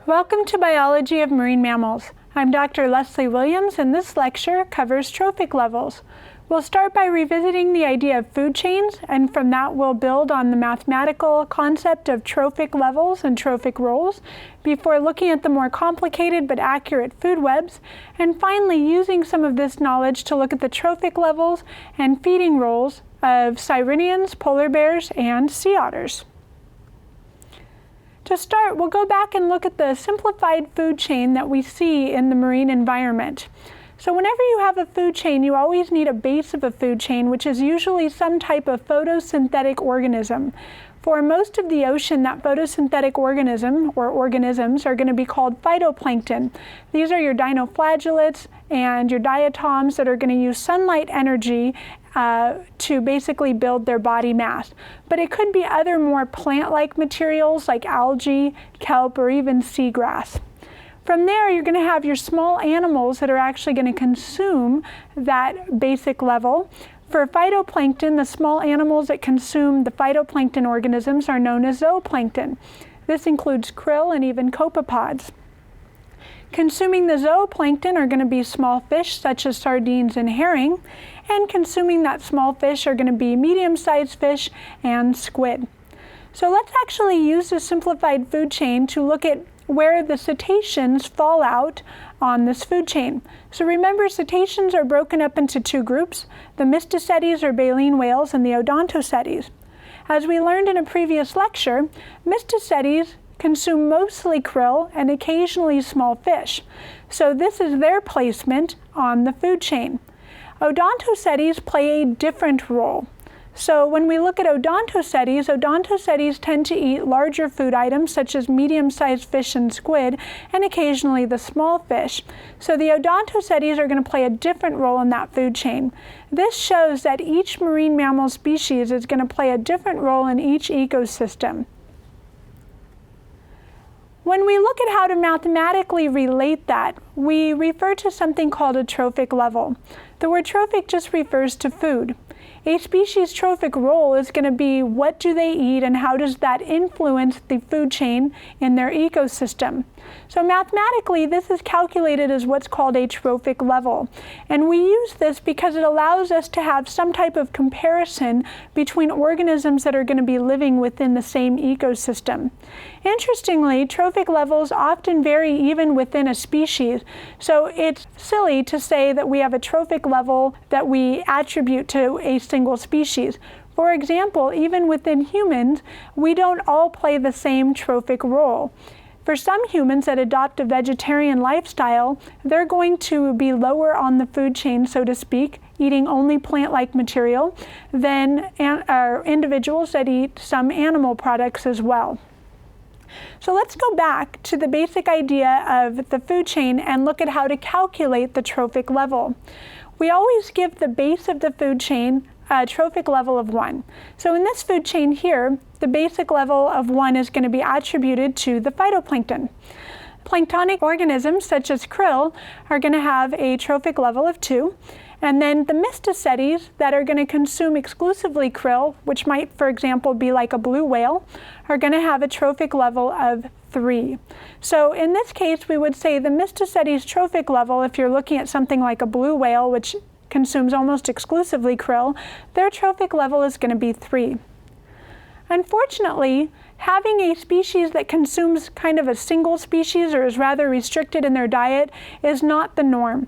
Welcome to Biology of Marine Mammals. I'm Dr. Leslie Williams, and this lecture covers trophic levels. We'll start by revisiting the idea of food chains, and from that we'll build on the mathematical concept of trophic levels and trophic roles, before looking at the more complicated but accurate food webs, and finally using some of this knowledge to look at the trophic levels and feeding roles of Sirenians, polar bears, and sea otters. To start, we'll go back and look at the simplified food chain that we see in the marine environment. So whenever you have a food chain, you always need a base of a food chain, which is usually some type of photosynthetic organism. For most of the ocean, that photosynthetic organism or organisms are going to be called phytoplankton. These are your dinoflagellates and your diatoms that are going to use sunlight energy to basically build their body mass. But it could be other more plant-like materials like algae, kelp, or even seagrass. From there, you're going to have your small animals that are actually going to consume that basic level. For phytoplankton, the small animals that consume the phytoplankton organisms are known as zooplankton. This includes krill and even copepods. Consuming the zooplankton are going to be small fish such as sardines and herring, and consuming that small fish are going to be medium-sized fish and squid. So let's actually use the simplified food chain to look at where the cetaceans fall out on this food chain. So remember, cetaceans are broken up into two groups, the mysticetes or baleen whales and the odontocetes. As we learned in a previous lecture, mysticetes consume mostly krill and occasionally small fish. So this is their placement on the food chain. Odontocetes play a different role. So when we look at odontocetes tend to eat larger food items such as medium-sized fish and squid, and occasionally the small fish. So the odontocetes are going to play a different role in that food chain. This shows that each marine mammal species is going to play a different role in each ecosystem. When we look at how to mathematically relate that, we refer to something called a trophic level. The word trophic just refers to food. A species' trophic role is going to be what do they eat and how does that influence the food chain in their ecosystem. So mathematically, this is calculated as what's called a trophic level. And we use this because it allows us to have some type of comparison between organisms that are going to be living within the same ecosystem. Interestingly, trophic levels often vary even within a species. So it's silly to say that we have a trophic level that we attribute to a single species. For example, even within humans, we don't all play the same trophic role. For some humans that adopt a vegetarian lifestyle, they're going to be lower on the food chain, so to speak, eating only plant-like material, than individuals that eat some animal products as well. So let's go back to the basic idea of the food chain and look at how to calculate the trophic level. We always give the base of the food chain a trophic level of 1. So in this food chain here, the basic level of 1 is going to be attributed to the phytoplankton. Planktonic organisms such as krill are going to have a trophic level of 2. And then the mysticetes that are going to consume exclusively krill, which might, for example, be like a blue whale, are going to have a trophic level of 3. So in this case, we would say the mysticetes trophic level, if you're looking at something like a blue whale, which consumes almost exclusively krill, their trophic level is going to be 3. Unfortunately, having a species that consumes kind of a single species or is rather restricted in their diet is not the norm.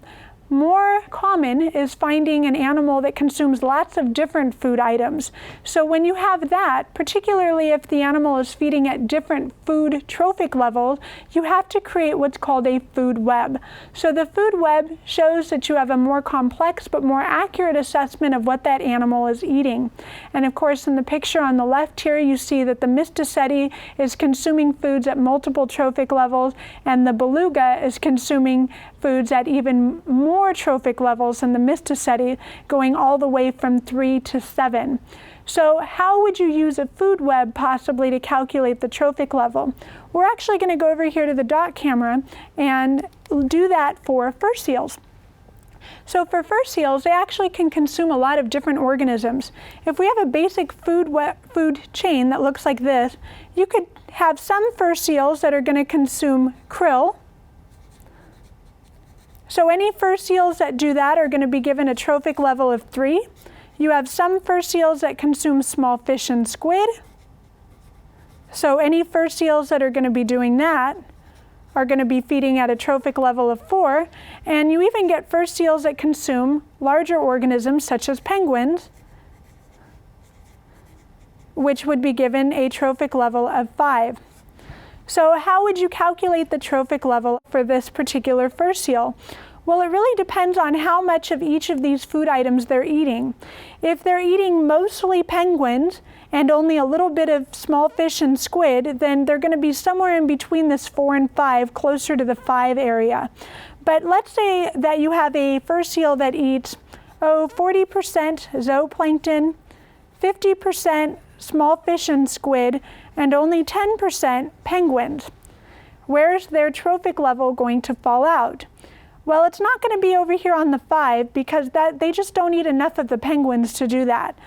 More common is finding an animal that consumes lots of different food items. So when you have that, particularly if the animal is feeding at different food trophic levels, you have to create what's called a food web. So the food web shows that you have a more complex but more accurate assessment of what that animal is eating. And of course, in the picture on the left here, you see that the mysticeti is consuming foods at multiple trophic levels, and the beluga is consuming foods at even more trophic levels than the mysticeti, going all the way from 3 to 7. So how would you use a food web possibly to calculate the trophic level? We're actually going to go over here to the dot camera and do that for fur seals. So for fur seals, they actually can consume a lot of different organisms. If we have a basic food chain that looks like this, you could have some fur seals that are going to consume krill. So any fur seals that do that are going to be given a trophic level of 3. You have some fur seals that consume small fish and squid. So any fur seals that are going to be doing that are going to be feeding at a trophic level of 4. And you even get fur seals that consume larger organisms such as penguins, which would be given a trophic level of 5. So how would you calculate the trophic level for this particular fur seal? Well, it really depends on how much of each of these food items they're eating. If they're eating mostly penguins and only a little bit of small fish and squid, then they're going to be somewhere in between this 4 and 5, closer to the 5 area. But let's say that you have a fur seal that eats 40% zooplankton, 50% small fish and squid, and only 10% penguins. Where's their trophic level going to fall out? Well, it's not going to be over here on the 5 because they just don't eat enough of the penguins to do that.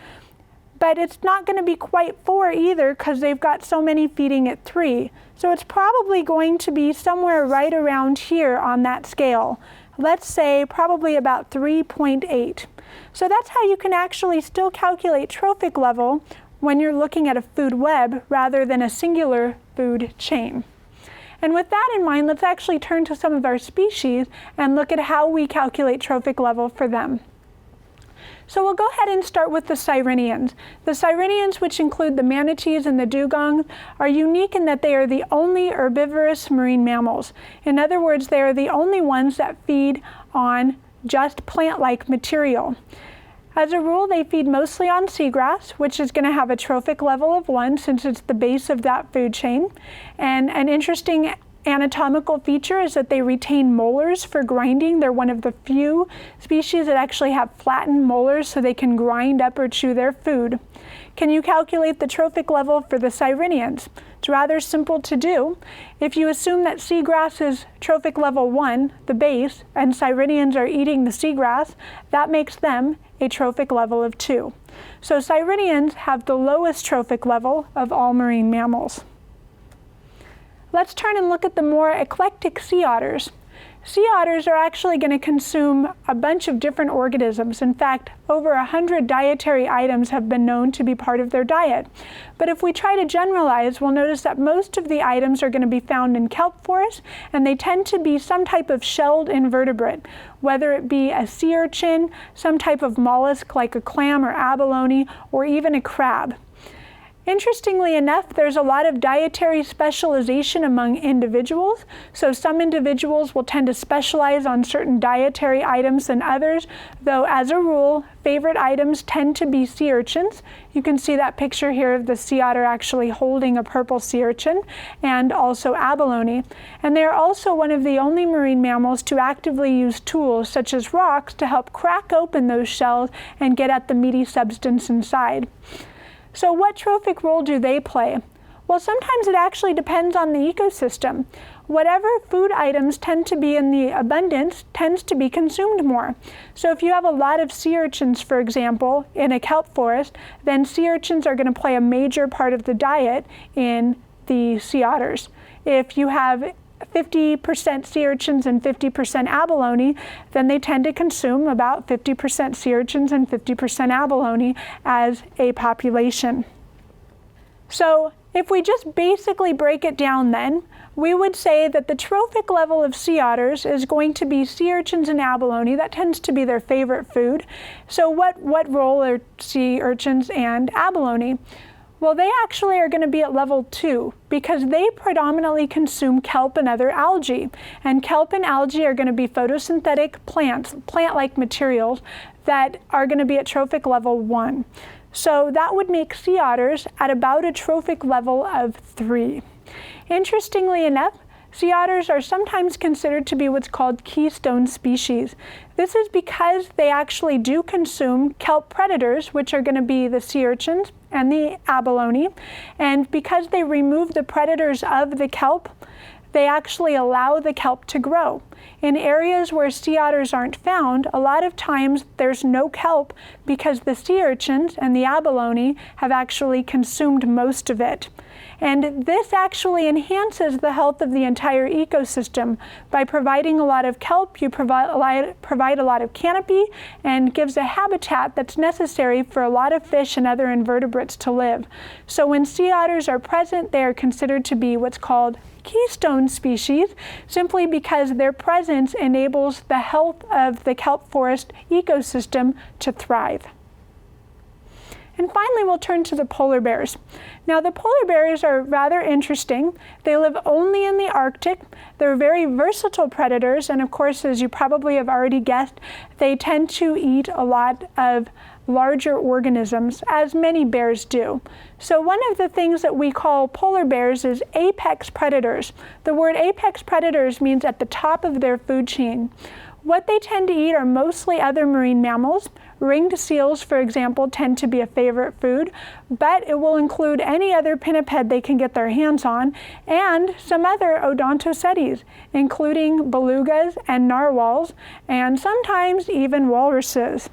But it's not going to be quite 4 either because they've got so many feeding at 3. So it's probably going to be somewhere right around here on that scale. Let's say probably about 3.8. So that's how you can actually still calculate trophic level when you're looking at a food web rather than a singular food chain. And with that in mind, let's actually turn to some of our species and look at how we calculate trophic level for them. So we'll go ahead and start with the Sirenians. The Sirenians, which include the manatees and the dugongs, are unique in that they are the only herbivorous marine mammals. In other words, they are the only ones that feed on just plant-like material. As a rule, they feed mostly on seagrass, which is going to have a trophic level of 1 since it's the base of that food chain. And an interesting anatomical feature is that they retain molars for grinding. They're one of the few species that actually have flattened molars so they can grind up or chew their food. Can you calculate the trophic level for the Sirenians? It's rather simple to do. If you assume that seagrass is trophic level 1, the base, and Sirenians are eating the seagrass, that makes them a trophic level of 2. So Sirenians have the lowest trophic level of all marine mammals. Let's turn and look at the more eclectic sea otters. Sea otters are actually going to consume a bunch of different organisms. In fact, over 100 dietary items have been known to be part of their diet. But if we try to generalize, we'll notice that most of the items are going to be found in kelp forests, and they tend to be some type of shelled invertebrate, whether it be a sea urchin, some type of mollusk like a clam or abalone, or even a crab. Interestingly enough, there's a lot of dietary specialization among individuals. So some individuals will tend to specialize on certain dietary items than others, though as a rule, favorite items tend to be sea urchins. You can see that picture here of the sea otter actually holding a purple sea urchin, and also abalone. And they are also one of the only marine mammals to actively use tools such as rocks to help crack open those shells and get at the meaty substance inside. So what trophic role do they play? Well, sometimes it actually depends on the ecosystem. Whatever food items tend to be in the abundance tends to be consumed more. So if you have a lot of sea urchins, for example, in a kelp forest, then sea urchins are going to play a major part of the diet in the sea otters. If you have 50% sea urchins and 50% abalone, then they tend to consume about 50% sea urchins and 50% abalone as a population. So if we just basically break it down then, we would say that the trophic level of sea otters is going to be sea urchins and abalone. That tends to be their favorite food. So what role are sea urchins and abalone? Well, they actually are going to be at level 2 because they predominantly consume kelp and other algae. And kelp and algae are going to be photosynthetic plants, plant-like materials that are going to be at trophic level 1. So that would make sea otters at about a trophic level of 3. Interestingly enough, sea otters are sometimes considered to be what's called keystone species. This is because they actually do consume kelp predators, which are going to be the sea urchins and the abalone. And because they remove the predators of the kelp, they actually allow the kelp to grow. In areas where sea otters aren't found, a lot of times there's no kelp because the sea urchins and the abalone have actually consumed most of it. And this actually enhances the health of the entire ecosystem. By providing a lot of kelp, you provide a lot of canopy and gives a habitat that's necessary for a lot of fish and other invertebrates to live. So when sea otters are present, they are considered to be what's called keystone species, simply because their presence enables the health of the kelp forest ecosystem to thrive. And finally, we'll turn to the polar bears. Now, the polar bears are rather interesting. They live only in the Arctic. They're very versatile predators, and of course, as you probably have already guessed, they tend to eat a lot of larger organisms, as many bears do. So one of the things that we call polar bears is apex predators. The word apex predators means at the top of their food chain. What they tend to eat are mostly other marine mammals. Ringed seals, for example, tend to be a favorite food, but it will include any other pinniped they can get their hands on, and some other odontocetes, including belugas and narwhals, and sometimes even walruses.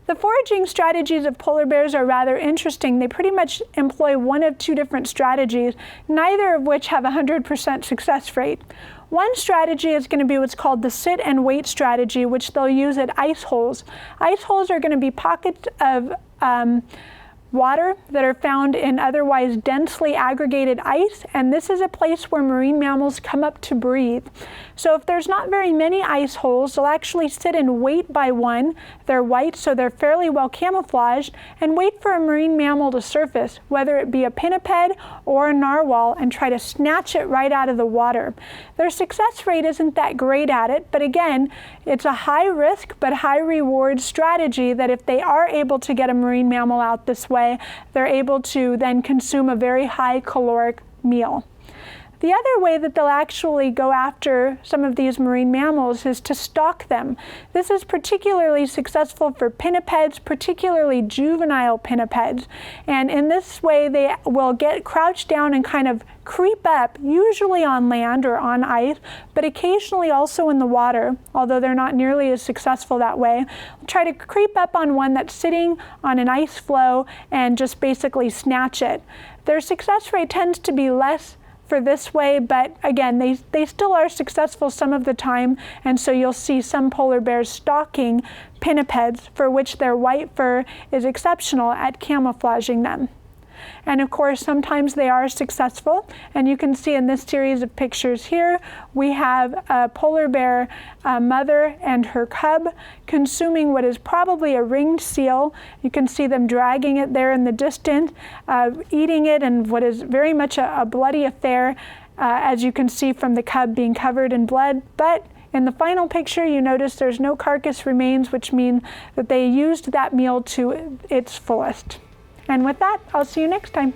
The foraging strategies of polar bears are rather interesting. They pretty much employ one of two different strategies, neither of which have a 100% success rate. One strategy is going to be what's called the sit and wait strategy, which they'll use at ice holes. Ice holes are going to be pockets of water that are found in otherwise densely aggregated ice, and this is a place where marine mammals come up to breathe. So if there's not very many ice holes, they'll actually sit and wait by one. They're white, so they're fairly well camouflaged, and wait for a marine mammal to surface, whether it be a pinniped or a narwhal, and try to snatch it right out of the water. Their success rate isn't that great at it, but again, it's a high risk but high reward strategy that if they are able to get a marine mammal out this way, they're able to then consume a very high caloric meal. The other way that they'll actually go after some of these marine mammals is to stalk them. This is particularly successful for pinnipeds, particularly juvenile pinnipeds. And in this way, they will get crouched down and kind of creep up, usually on land or on ice, but occasionally also in the water, although they're not nearly as successful that way. Try to creep up on one that's sitting on an ice floe and just basically snatch it. Their success rate tends to be less for this way, but again, they still are successful some of the time, and so you'll see some polar bears stalking pinnipeds, for which their white fur is exceptional at camouflaging them. And of course, sometimes they are successful, and you can see in this series of pictures here, we have a polar bear mother and her cub consuming what is probably a ringed seal. You can see them dragging it there in the distance, eating it, and what is very much a bloody affair, as you can see from the cub being covered in blood. But in the final picture, you notice there's no carcass remains, which means that they used that meal to its fullest. And with that, I'll see you next time.